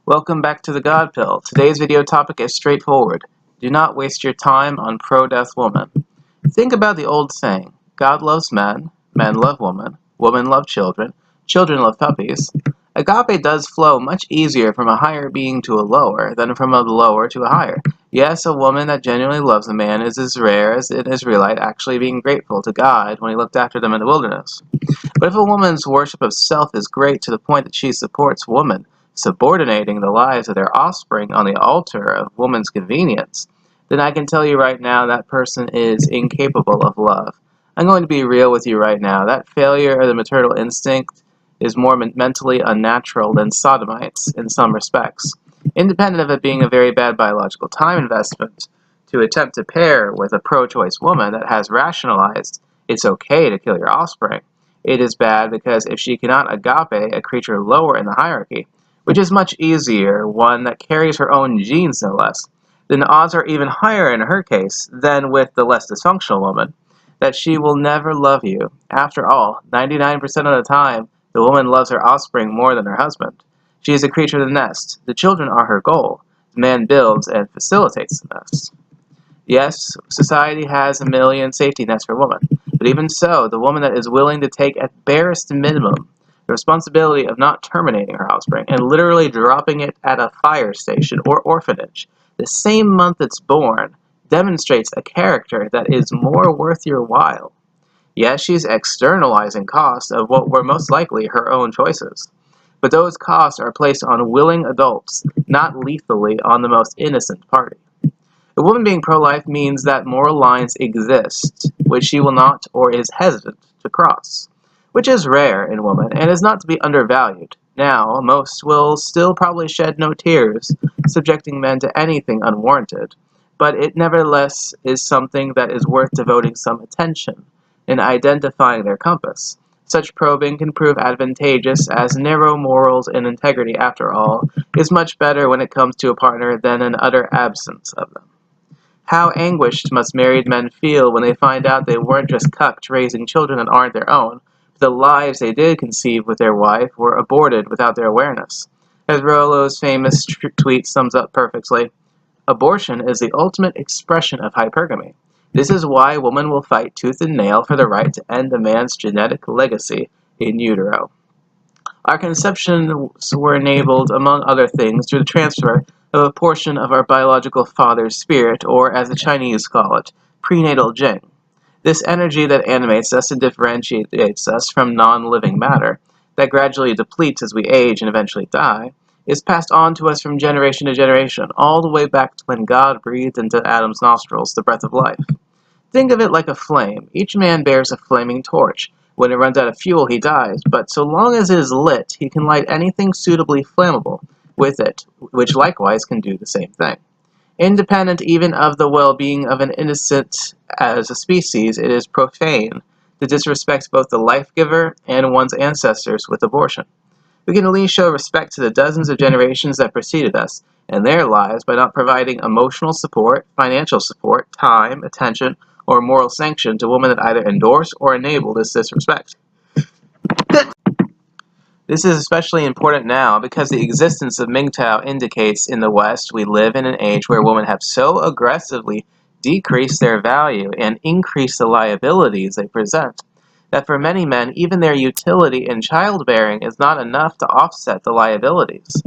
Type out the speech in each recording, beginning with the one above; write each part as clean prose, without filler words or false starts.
Welcome back to the God Pill. Today's video topic is straightforward. Do not waste your time on pro-death woman. Think about the old saying, God loves men, men love women, women love children, children love puppies. Agape does flow much easier from a higher being to a lower than from a lower to a higher. Yes, a woman that genuinely loves a man is as rare as an Israelite actually being grateful to God when he looked after them in the wilderness. But if a woman's worship of self is great to the point that she supports woman, subordinating the lives of their offspring on the altar of woman's convenience, then I can tell you right now that person is incapable of love. I'm going to be real with you right now. That failure of the maternal instinct is more mentally unnatural than sodomites in some respects. Independent of it being a very bad biological time investment to attempt to pair with a pro-choice woman that has rationalized it's okay to kill your offspring, it is bad because if she cannot agape a creature lower in the hierarchy, which is much easier, one that carries her own genes no less, then the odds are even higher in her case than with the less dysfunctional woman, that she will never love you. After all, 99% of the time, the woman loves her offspring more than her husband. She is a creature of the nest. The children are her goal. The man builds and facilitates the nest. Yes, society has a million safety nets for women, but even so, the woman that is willing to take at barest minimum the responsibility of not terminating her offspring and literally dropping it at a fire station or orphanage the same month it's born demonstrates a character that is more worth your while. Yes, she's externalizing costs of what were most likely her own choices, but those costs are placed on willing adults, not lethally on the most innocent party. A woman being pro-life means that moral lines exist, which she will not or is hesitant to cross, which is rare in women and is not to be undervalued. Now, most will still probably shed no tears, subjecting men to anything unwarranted, but it nevertheless is something that is worth devoting some attention in identifying their compass. Such probing can prove advantageous, as narrow morals and integrity, after all, is much better when it comes to a partner than an utter absence of them. How anguished must married men feel when they find out they weren't just cucked raising children that aren't their own, but the lives they did conceive with their wife were aborted without their awareness. As Rollo's famous tweet sums up perfectly, abortion is the ultimate expression of hypergamy. This is why women will fight tooth and nail for the right to end a man's genetic legacy in utero. Our conceptions were enabled, among other things, through the transfer of a portion of our biological father's spirit, or as the Chinese call it, prenatal jing. This energy that animates us and differentiates us from non-living matter, that gradually depletes as we age and eventually die, is passed on to us from generation to generation, all the way back to when God breathed into Adam's nostrils the breath of life. Think of it like a flame. Each man bears a flaming torch. When it runs out of fuel, he dies, but so long as it is lit, he can light anything suitably flammable with it, which likewise can do the same thing. Independent even of the well-being of an innocent as a species, it is profane to disrespect both the life-giver and one's ancestors with abortion. We can at least show respect to the dozens of generations that preceded us and their lives by not providing emotional support, financial support, time, attention, or moral sanction to women that either endorse or enable this disrespect. This is especially important now because the existence of MGTOW indicates in the West we live in an age where women have so aggressively decreased their value and increased the liabilities they present that for many men even their utility in childbearing is not enough to offset the liabilities.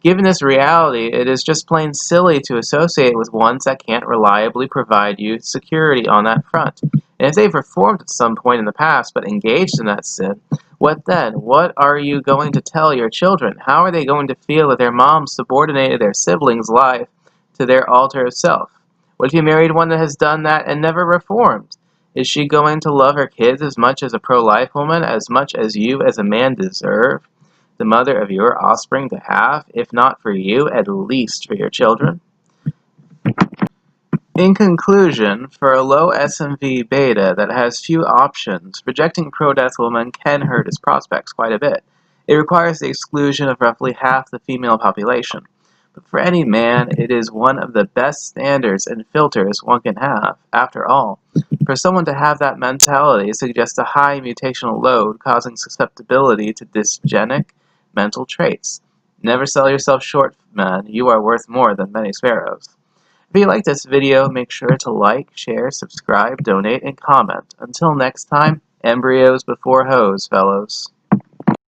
Given this reality, it is just plain silly to associate with ones that can't reliably provide you security on that front. And if they've reformed at some point in the past but engaged in that sin, what then? What are you going to tell your children? How are they going to feel that their mom subordinated their siblings' life to their altar of self? What if you married one that has done that and never reformed? Is she going to love her kids as much as a pro-life woman, as much as you as a man deserve the mother of your offspring to have, if not for you, at least for your children? In conclusion, for a low SMV beta that has few options, rejecting pro-death woman can hurt its prospects quite a bit. It requires the exclusion of roughly half the female population. But for any man, it is one of the best standards and filters one can have. After all, for someone to have that mentality suggests a high mutational load causing susceptibility to dysgenic mental traits. Never sell yourself short, man. You are worth more than many sparrows. If you like this video, make sure to like, share, subscribe, donate, and comment. Until next time, embryos before hoes, fellows.